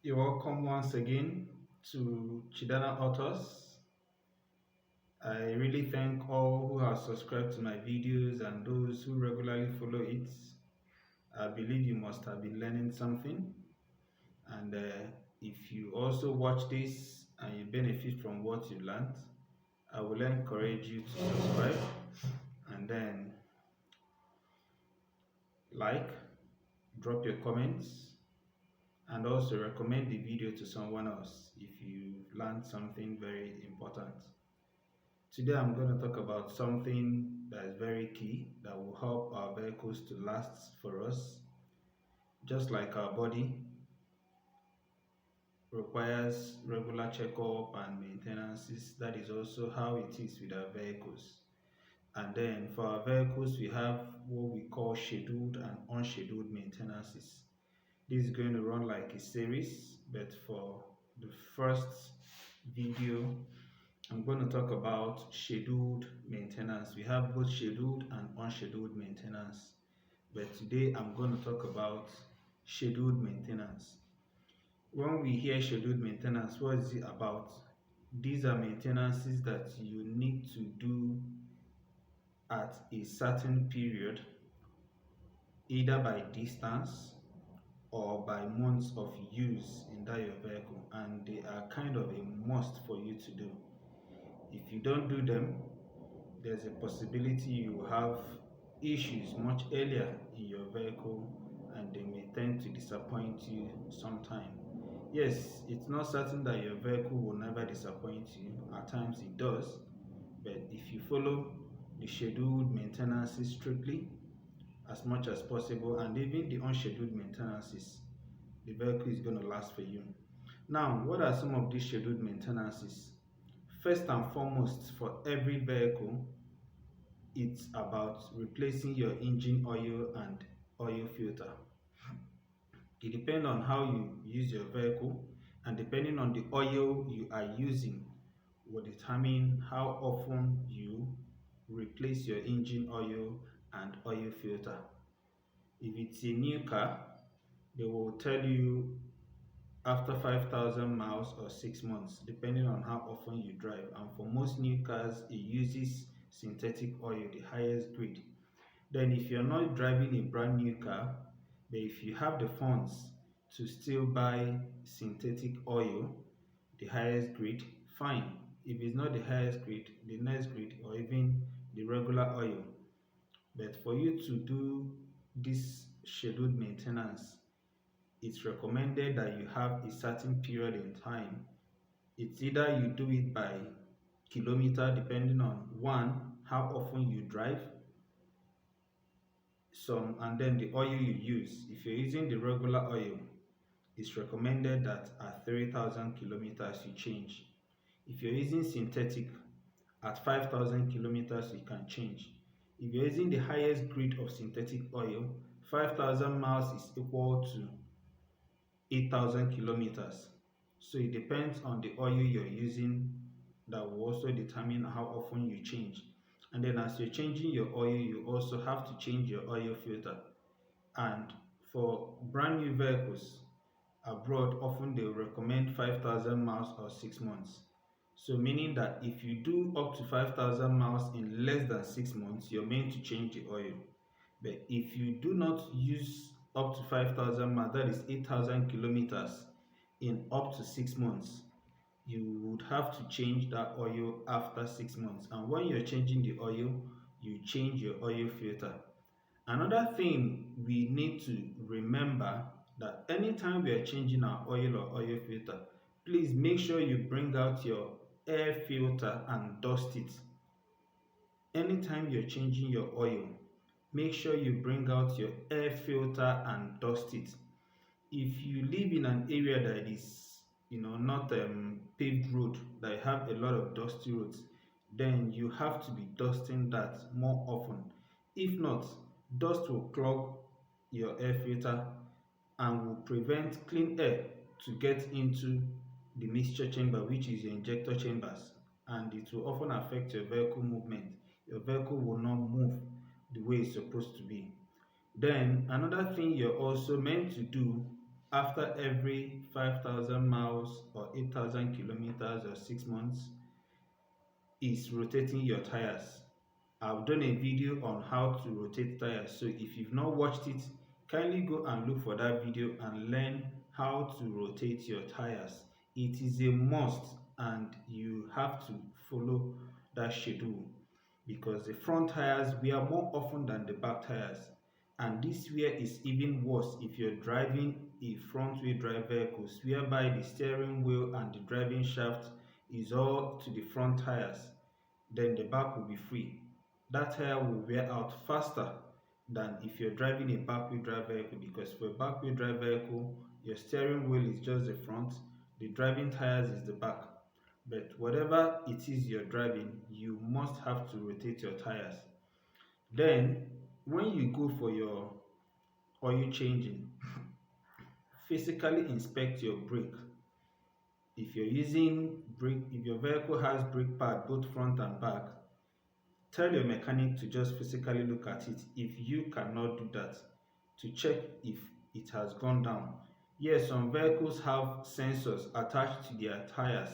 You're welcome once again to Chidana Authors. I really thank all who have subscribed to my videos and those who regularly follow it. I believe you must have been learning something. And if you also watch this and you benefit from what you learned, I will encourage you to subscribe and then like, drop your comments, and also recommend the video to someone else if you've learned something very important. Today I'm going to talk about something that is very key that will help our vehicles to last for us. Just like our body requires regular checkup and maintenances, that is also how it is with our vehicles. And then for our vehicles, we have what we call scheduled and unscheduled maintenances. This is going to run like a series, but for the first video, I'm going to talk about scheduled maintenance. We have both scheduled and unscheduled maintenance, but today I'm going to talk about scheduled maintenance. When we hear scheduled maintenance, what is it about? These are maintenances that you need to do at a certain period, either by distance or by months of use in that your vehicle, and they are kind of a must for you to do. If you don't do them, there's a possibility you have issues much earlier in your vehicle and they may tend to disappoint you sometime. Yes, it's not certain that your vehicle will never disappoint you. At times it does, but if you follow the scheduled maintenances strictly as much as possible and even the unscheduled maintenances, the vehicle is going to last for you. Now, what are some of these scheduled maintenances? First and foremost, for every vehicle, it's about replacing your engine oil and oil filter. It depends on how you use your vehicle, and depending on the oil you are using will determine how often you replace your engine oil and oil filter. If it's a new car, they will tell you after 5,000 miles or 6 months, depending on how often you drive. And for most new cars, it uses synthetic oil, the highest grade. Then if you're not driving a brand new car, but if you have the funds to still buy synthetic oil, the highest grade, fine. If it's not the highest grade, the next grade, or even the regular oil. But for you to do this scheduled maintenance, it's recommended that you have a certain period in time. It's either you do it by kilometer, depending on one, how often you drive, and then the oil you use. If you're using the regular oil, it's recommended that at 3,000 kilometers you change. If you're using synthetic, at 5,000 kilometers you can change. If you're using the highest grade of synthetic oil, 5,000 miles is equal to 8,000 kilometers. So it depends on the oil you're using that will also determine how often you change. And then as you're changing your oil, you also have to change your oil filter. And for brand new vehicles abroad, often they will recommend 5,000 miles or 6 months. So meaning that if you do up to 5,000 miles in less than 6 months, you're meant to change the oil. But if you do not use up to 5,000 miles, that is 8,000 kilometers in up to 6 months, you would have to change that oil after 6 months. And when you're changing the oil, you change your oil filter. Another thing we need to remember, that anytime we are changing our oil or oil filter, please make sure you bring out your air filter and dust it. Anytime you're changing your oil, make sure you bring out your air filter and dust it. If you live in an area that is, not paved road, that have a lot of dusty roads, then you have to be dusting that more often. If not, dust will clog your air filter and will prevent clean air to get into the mixture chamber, which is your injector chambers, and it will often affect your vehicle movement. Your vehicle will not move the way it's supposed to be. Then another thing you're also meant to do after every 5,000 miles or 8,000 kilometers or 6 months is rotating your tires. I've done a video on how to rotate tires, so if you've not watched it, kindly go and look for that video and learn how to rotate your tires. It is a must and you have to follow that schedule because the front tires wear more often than the back tires, and this wear is even worse if you're driving a front wheel drive vehicle whereby the steering wheel and the driving shaft is all to the front tires. Then the back will be free. That tire will wear out faster than if you're driving a back wheel drive vehicle, because for a back wheel drive vehicle your steering wheel is just the front, the driving tires is the back. But whatever it is you're driving, you must have to rotate your tires. Then when you go for your oil changing, physically inspect your brake. If you're using brake, if your vehicle has brake pad both front and back, tell your mechanic to just physically look at it if you cannot do that, to check if it has gone down. Yes, some vehicles have sensors attached to their tires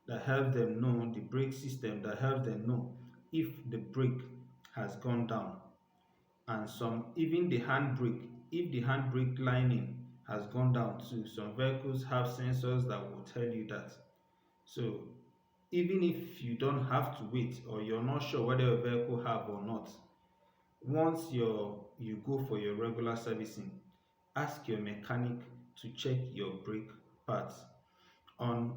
that help them know, the brake system that helps them know if the brake has gone down. And some, even the handbrake, if the handbrake lining has gone down too, some vehicles have sensors that will tell you that. So even if you don't have to wait or you're not sure whether your vehicle have or not, once you go for your regular servicing, ask your mechanic to check your brake pads. On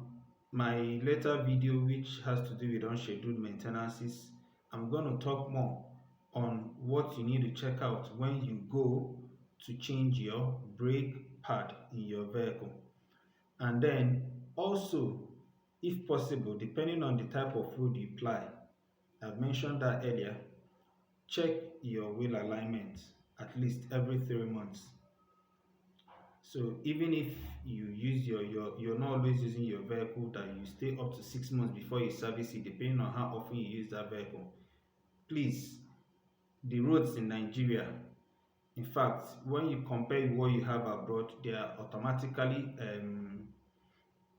my later video, which has to do with unscheduled maintenances, I'm going to talk more on what you need to check out when you go to change your brake pad in your vehicle. And then also, if possible, depending on the type of road you apply, I've mentioned that earlier, check your wheel alignment at least every 3 months. So even if you use you're not always using your vehicle, that you stay up to 6 months before you service it, depending on how often you use that vehicle. Please, the roads in Nigeria, in fact, when you compare what you have abroad, they are automatically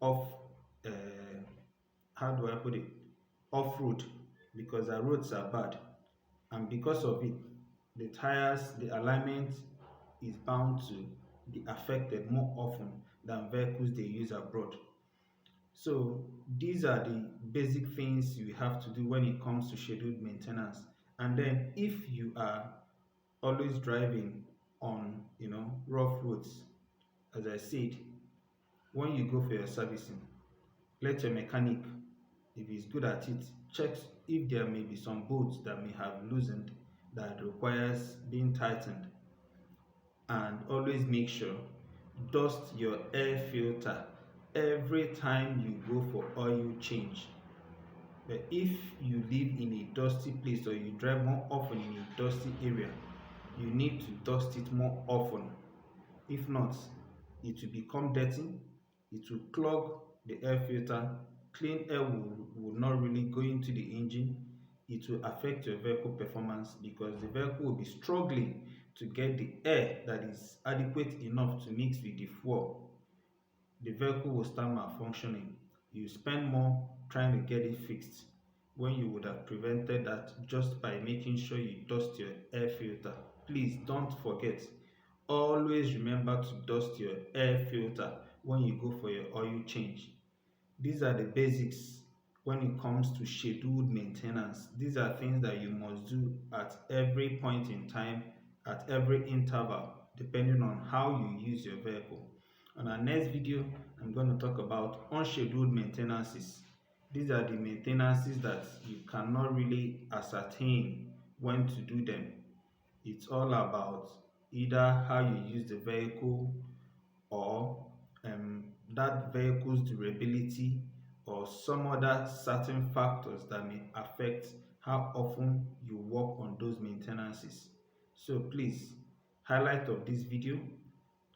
off uh, how do I put it, off road, because the roads are bad, and because of it the tires, the alignment is bound to be affected more often than vehicles they use abroad. So these are the basic things you have to do when it comes to scheduled maintenance. And then if you are always driving on rough roads, as I said, when you go for your servicing, let your mechanic, if he's good at it, check if there may be some bolts that may have loosened that requires being tightened. And always make sure dust your air filter every time you go for oil change. But if you live in a dusty place or you drive more often in a dusty area, you need to dust it more often. If not, it will become dirty, it will clog the air filter, clean air will not really go into the engine, it will affect your vehicle performance because the vehicle will be struggling to get the air that is adequate enough to mix with the fuel. The vehicle will start malfunctioning. You spend more trying to get it fixed when you would have prevented that just by making sure you dust your air filter. Please don't forget. Always remember to dust your air filter when you go for your oil change. These are the basics when it comes to scheduled maintenance. These are things that you must do at every point in time, at every interval, depending on how you use your vehicle. On our next video, I'm going to talk about unscheduled maintenances. These are the maintenances that you cannot really ascertain when to do them. It's all about either how you use the vehicle or that vehicle's durability or some other certain factors that may affect how often you work on those maintenances. So please, highlight of this video,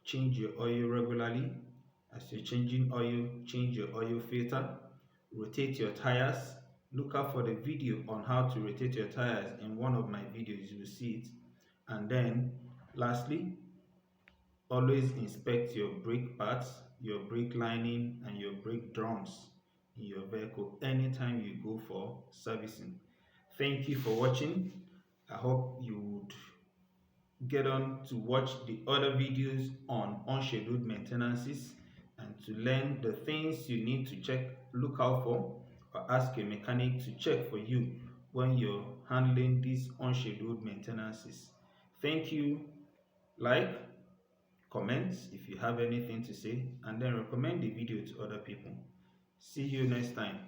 change your oil regularly. As you're changing oil, change your oil filter, rotate your tires. Look out for the video on how to rotate your tires in one of my videos, you will see it. And then lastly, Always inspect your brake pads, your brake lining, and your brake drums in your vehicle anytime you go for servicing. Thank you for watching. I hope you would get on to watch the other videos on unscheduled maintenances and to learn the things you need to look out for, or ask a mechanic to check for you when you're handling these unscheduled maintenances. Thank you. Like, comment if you have anything to say, and then recommend the video to other people. See you next time.